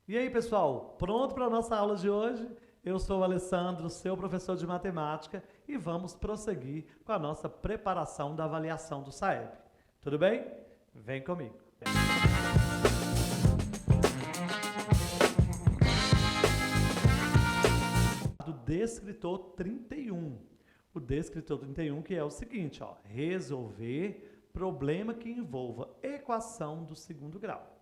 E aí, pessoal, pronto para a nossa aula de hoje? Eu sou o Alessandro, seu professor de matemática, e vamos prosseguir com a nossa preparação da avaliação do SAEB. Tudo bem? Vem comigo. Do descritor 31. O descritor 31 que é o seguinte, ó, resolver problema que envolva equação do segundo grau.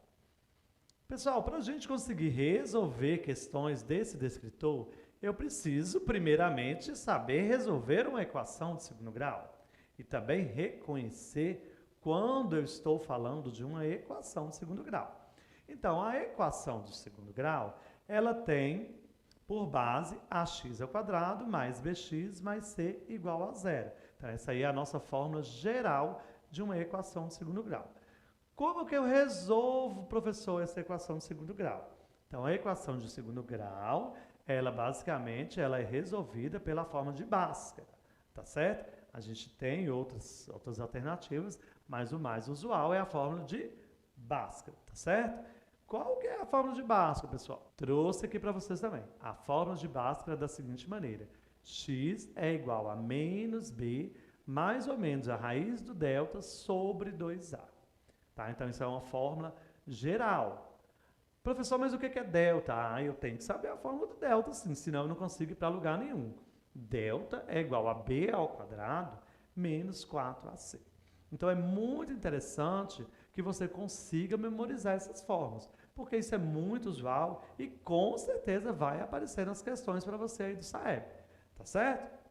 Pessoal, para a gente conseguir resolver questões desse descritor, eu preciso, primeiramente, saber resolver uma equação de segundo grau e também reconhecer quando eu estou falando de uma equação de segundo grau. Então, a equação de segundo grau, ela tem por base ax² mais bx mais c igual a zero. Então, essa aí é a nossa fórmula geral de uma equação de segundo grau. Como que eu resolvo, professor, essa equação de segundo grau? Então, a equação de segundo grau, ela basicamente ela é resolvida pela forma de Bhaskara, tá certo? A gente tem outras alternativas, mas o mais usual é a fórmula de Bhaskara, tá certo? Qual que é a fórmula de Bhaskara, pessoal? Trouxe aqui para vocês também. A fórmula de Bhaskara é da seguinte maneira: x é igual a menos b mais ou menos a raiz do delta sobre 2a. Tá? Então, isso é uma fórmula geral. Professor, mas o que é delta? Eu tenho que saber a fórmula do delta, sim, senão eu não consigo ir para lugar nenhum. Delta é igual a b ao quadrado menos 4ac. Então, é muito interessante que você consiga memorizar essas fórmulas, porque isso é muito usual e com certeza vai aparecer nas questões para você aí do SAEB. Tá certo?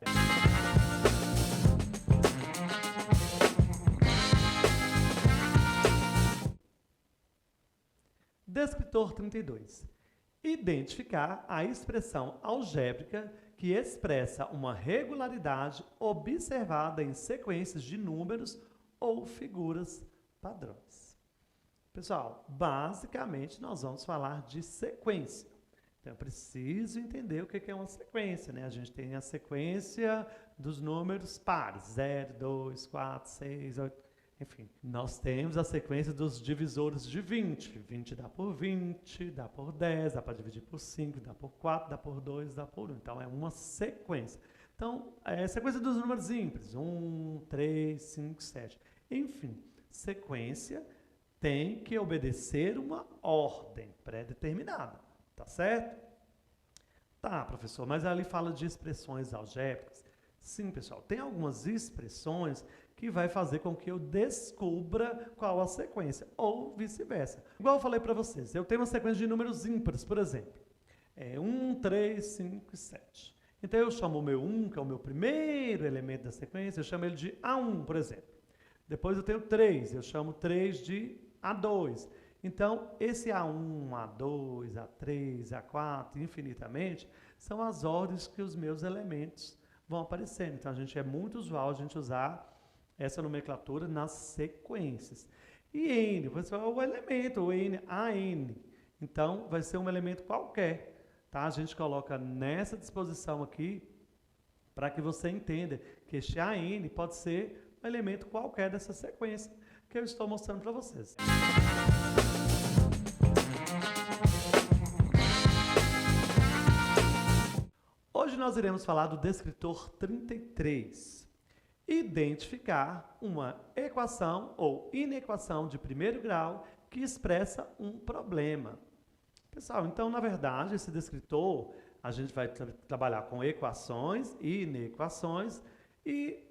Descritor 32. Identificar a expressão algébrica que expressa uma regularidade observada em sequências de números ou figuras padrões. Pessoal, basicamente nós vamos falar de sequência. Então, eu preciso entender o que é uma sequência, né? A gente tem a sequência dos números pares, 0, 2, 4, 6, 8... Enfim, nós temos a sequência dos divisores de 20. 20 dá por 20, dá por 10, dá para dividir por 5, dá por 4, dá por 2, dá por 1. Então, é uma sequência. Então, é a sequência dos números ímpares. 1, 3, 5, 7. Enfim, sequência tem que obedecer uma ordem pré-determinada. Tá certo? Tá, professor, mas ali fala de expressões algébricas. Sim, pessoal, tem algumas expressões que vai fazer com que eu descubra qual a sequência, ou vice-versa. Igual eu falei para vocês, eu tenho uma sequência de números ímpares, por exemplo. 1, 3, 5 e 7. Então, eu chamo o meu 1, que é o meu primeiro elemento da sequência, eu chamo ele de A1, por exemplo. Depois eu tenho 3, eu chamo 3 de A2. Então, esse A1, A2, A3, A4, infinitamente, são as ordens que os meus elementos vão aparecendo. Então, é muito usual a gente usar essa nomenclatura nas sequências. E N, é o elemento, o N, AN. Então, vai ser um elemento qualquer. Tá? A gente coloca nessa disposição aqui para que você entenda que este AN pode ser um elemento qualquer dessa sequência que eu estou mostrando para vocês. Hoje nós iremos falar do descritor 33. Identificar uma equação ou inequação de primeiro grau que expressa um problema. Pessoal, então, na verdade, esse descritor, a gente vai trabalhar com equações e inequações e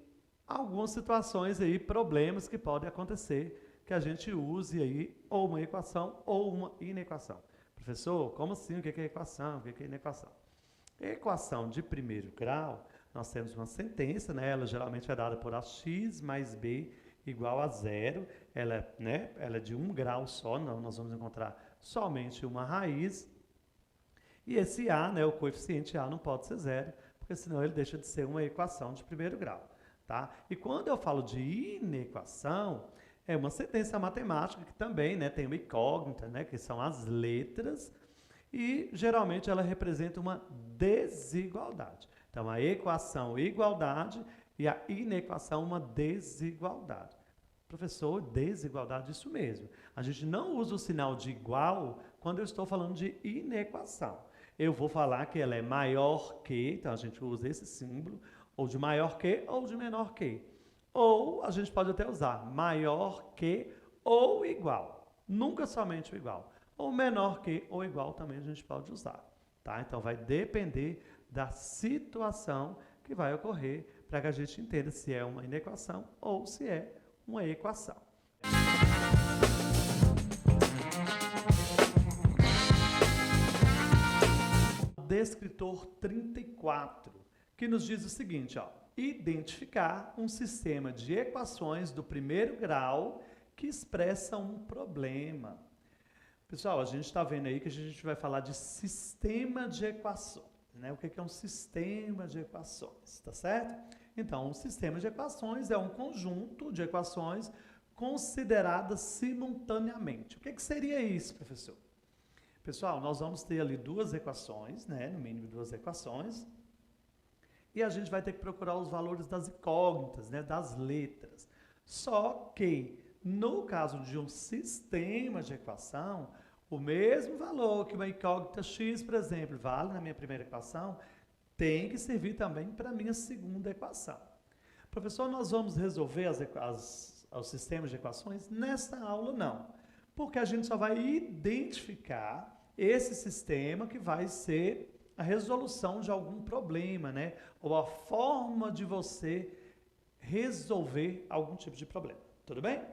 algumas situações aí, problemas que podem acontecer, que a gente use aí ou uma equação ou uma inequação. Professor, como assim? O que é equação? O que é inequação? Equação de primeiro grau, nós temos uma sentença, né? Ela geralmente é dada por ax mais b igual a zero. Ela é de 1 grau só, não, nós vamos encontrar somente uma raiz. E esse a, né, o coeficiente a não pode ser zero, porque senão ele deixa de ser uma equação de primeiro grau. Tá? E quando eu falo de inequação, é uma sentença matemática que também, né, tem uma incógnita, né, que são as letras, e geralmente ela representa uma desigualdade. Então, a equação igualdade e a inequação uma desigualdade. Professor, desigualdade, isso mesmo. A gente não usa o sinal de igual quando eu estou falando de inequação. Eu vou falar que ela é maior que, então a gente usa esse símbolo, ou de maior que ou de menor que. Ou a gente pode até usar maior que ou igual. Nunca somente o igual. Ou menor que ou igual também a gente pode usar. Tá? Então vai depender da situação que vai ocorrer para que a gente entenda se é uma inequação ou se é uma equação. Descritor 34, que nos diz o seguinte, ó, identificar um sistema de equações do primeiro grau que expressa um problema. Pessoal, a gente está vendo aí que a gente vai falar de sistema de equações, né? O que é um sistema de equações, tá certo? Então, um sistema de equações é um conjunto de equações consideradas simultaneamente. O que seria isso, professor? Pessoal, nós vamos ter ali duas equações, né? No mínimo duas equações. E a gente vai ter que procurar os valores das incógnitas, né? Das letras. Só que, no caso de um sistema de equação, o mesmo valor que uma incógnita x, por exemplo, vale na minha primeira equação, tem que servir também para a minha segunda equação. Professor, nós vamos resolver os sistemas de equações? Nesta aula, não. Porque a gente só vai identificar esse sistema que vai ser a resolução de algum problema, né? Ou a forma de você resolver algum tipo de problema. Tudo bem?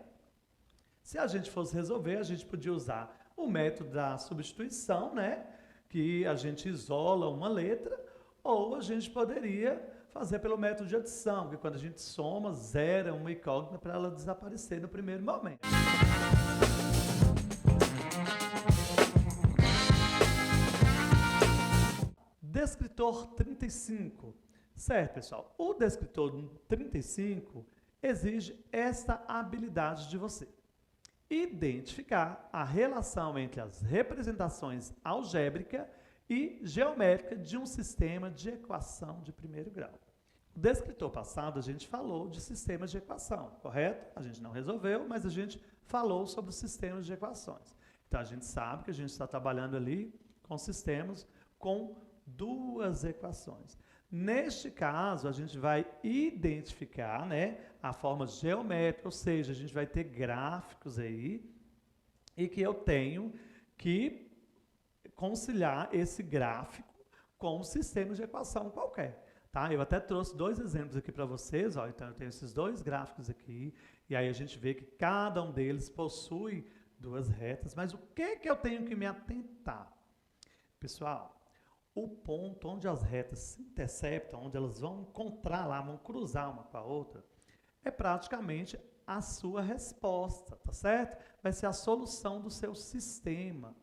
Se a gente fosse resolver, a gente podia usar o método da substituição, né? Que a gente isola uma letra, ou a gente poderia fazer pelo método de adição, que quando a gente soma, zera uma incógnita para ela desaparecer no primeiro momento. Descritor 35. Certo, pessoal? O descritor 35 exige esta habilidade de você. Identificar a relação entre as representações algébrica e geométrica de um sistema de equação de primeiro grau. No descritor passado, a gente falou de sistemas de equação, correto? A gente não resolveu, mas a gente falou sobre os sistemas de equações. Então, a gente sabe que a gente está trabalhando ali com sistemas com duas equações. Neste caso, a gente vai identificar, né, a forma geométrica, ou seja, a gente vai ter gráficos aí e que eu tenho que conciliar esse gráfico com um sistema de equação qualquer. Tá? Eu até trouxe dois exemplos aqui para vocês. Ó. Então, eu tenho esses dois gráficos aqui e aí a gente vê que cada um deles possui duas retas. Mas o que eu tenho que me atentar? Pessoal, o ponto onde as retas se interceptam, onde elas vão encontrar lá, vão cruzar uma com a outra, é praticamente a sua resposta, tá certo? Vai ser a solução do seu sistema.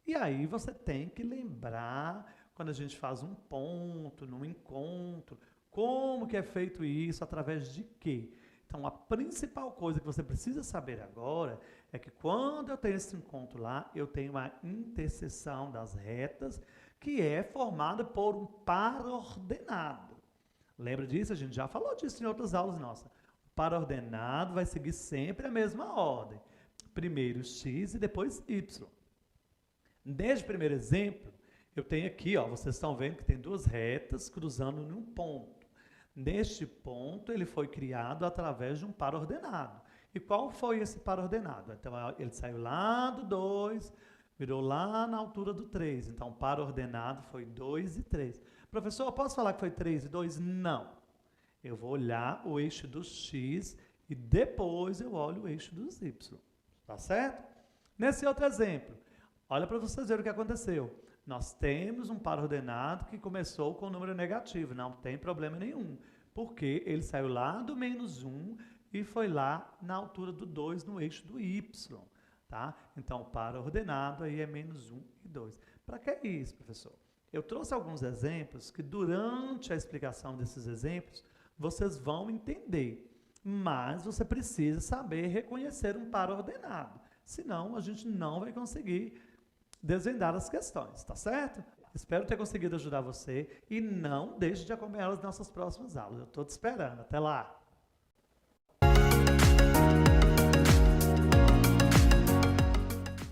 E aí você tem que lembrar, quando a gente faz um ponto, num encontro, como que é feito isso, através de quê? Então, a principal coisa que você precisa saber agora é que quando eu tenho esse encontro lá, eu tenho a interseção das retas, que é formada por um par ordenado. Lembra disso? A gente já falou disso em outras aulas nossas. O par ordenado vai seguir sempre a mesma ordem. Primeiro x e depois y. Neste primeiro exemplo, eu tenho aqui, ó, vocês estão vendo que tem duas retas cruzando num ponto. Neste ponto, ele foi criado através de um par ordenado. E qual foi esse par ordenado? Então, ele saiu lá do 2, virou lá na altura do 3. Então, o par ordenado foi 2 e 3. Professor, eu posso falar que foi 3 e 2? Não. Eu vou olhar o eixo do x e depois eu olho o eixo dos y. Tá certo? Nesse outro exemplo, olha para vocês verem o que aconteceu. Nós temos um par ordenado que começou com o número negativo. Não tem problema nenhum. Porque ele saiu lá do menos 1 e foi lá na altura do 2 no eixo do y. Tá? Então, o par ordenado aí é menos 1 e 2. Para que isso, professor? Eu trouxe alguns exemplos que durante a explicação desses exemplos, vocês vão entender. Mas você precisa saber reconhecer um par ordenado. Senão, a gente não vai conseguir desvendar as questões, tá certo? Espero ter conseguido ajudar você e não deixe de acompanhar as nossas próximas aulas. Eu estou te esperando. Até lá!